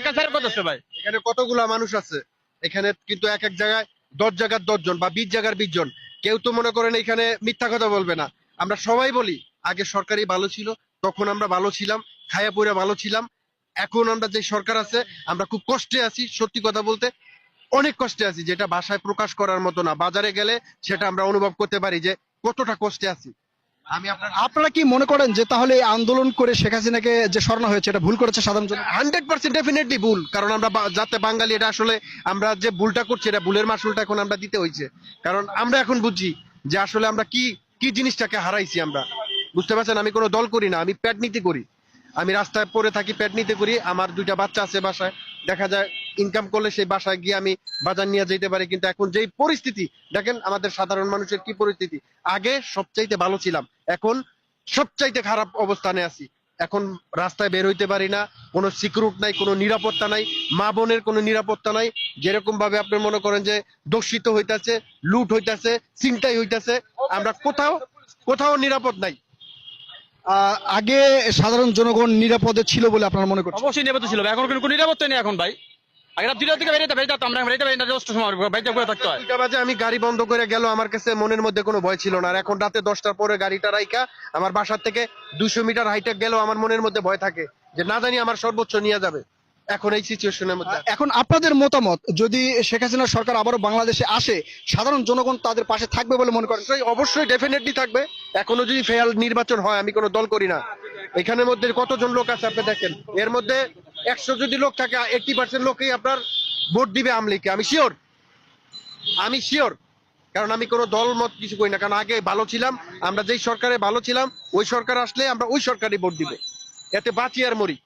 টাকা স্যার করতেছে ভাই। এখানে কতগুলা মানুষ আছে, এখানে কিন্তু এক এক জায়গায় 10 জায়গার 10 জন বা 20 জায়গার 20 জন। কেউ তো মনে করেন এখানে মিথ্যা কথা বলবে না। আমরা সবাই বলি আগে সরকারই ভালো ছিল, তখন আমরা ভালো ছিলাম, খায়া পয়রা ভালো ছিলাম। এখন আমরা যে সরকার আছে আমরা খুব কষ্টে আছি, সত্যি কথা বলতে অনেক কষ্টে আছি, যেটা ভাষায় প্রকাশ করার মতো না। বাজারে গেলে সেটা আমরা অনুভব করতে পারি যে কতটা কষ্টে আছি। আমি আপনার আপনারা কি মনে করেন যে তাহলে এই আন্দোলন করে শেখ হাসিনাকে যে সরানো হয়েছে এটা ভুল করেছে সাধারণ জনতা? 100% ডেফিনেটলি ভুল, কারণ আমরা যাতে বাঙালি, এটা আসলে আমরা যে ভুলটা করছি এটা ভুলের মাসুলটা এখন আমরা দিতে হয়েছে। কারণ আমরা এখন বুঝছি যে আসলে আমরা কি কি জিনিসটাকে হারাইছি আমরা। বুঝতে পারছেন, আমি কোনো দল করি না, আমি পেট নীতি করি। আমি রাস্তায় পড়ে থাকি, পেট নিতে করি। আমার 2টা বাচ্চা আছে বাসায়, দেখা যায় ইনকাম করলে সেই বাসায় গিয়ে আমি বাজার নিয়ে যেতে পারি। কিন্তু এখন যেই পরিস্থিতি দেখেন আমাদের সাধারণ মানুষের কি পরিস্থিতি। আগে সবচাইতে ভালো ছিলাম, এখন সবচাইতে খারাপ অবস্থানে আছি। এখন রাস্তায় বের হইতে পারি না, কোনো সিকিউরিটি নাই, কোনো নিরাপত্তা নাই, মা বোনের কোনো নিরাপত্তা নাই। যেরকম ভাবে আপনি মনে করেন যে দর্শিত হইতাছে, লুট হইতাছে, ছিনতাই হইতাছে, আমরা কোথাও কোথাও নিরাপদ নাই। আগে সাধারণ জনগণ নিরাপদে ছিল বলে আপনারা মনে করছেন? অবশ্যই নিরাপত্তা ছিল ভাই, এখন কোনো নিরাপত্তা নেই এখন ভাই। আগে রাত 2টার দিকে বেরিয়ে আমরা বেরিয়ে পারি না, দশটার সময় বাড়িতে বসে থাকতে হয়। 2টা বাজে আমি গাড়ি বন্ধ করে গেল, আমার কাছে মনের মধ্যে কোনো ভয় ছিল না। আর এখন রাতে 10টার পরে গাড়িটা রাইখা আমার বাসার থেকে 200 মিটার হাইটে গেলেও আমার মনের মধ্যে ভয় থাকে যে না জানি আমার সর্বোচ্চ নিয়ে যাবে। এখন এই সিচুয়েশনের মধ্যে এখন আপনাদের মতামত, যদি শেখ হাসিনার সরকার আবারও বাংলাদেশে আসে সাধারণ জনগণ তাদের পাশে থাকবে বলে মনে করেন? অবশ্যই অবশ্যই ডেফিনেটলি থাকবে। এখনো যদি ফেয়ার নির্বাচন হয়, আমি কোনো দল করি না। এখানের মধ্যে কতজন লোক আছে আপনি দেখেন, এর মধ্যে 100 যদি লোক থাকে 80% লোকই আপনার ভোট দিবে আওয়ামী লীগকে। আমি শিওর, আমি শিওর। কারণ আমি কোনো দল মত কিছু করি না, কারণ আগে ভালো ছিলাম। আমরা যেই সরকারে ভালো ছিলাম, ওই সরকার আসলে আমরা ওই সরকারই ভোট দিব, এতে বাঁচি আর মরি।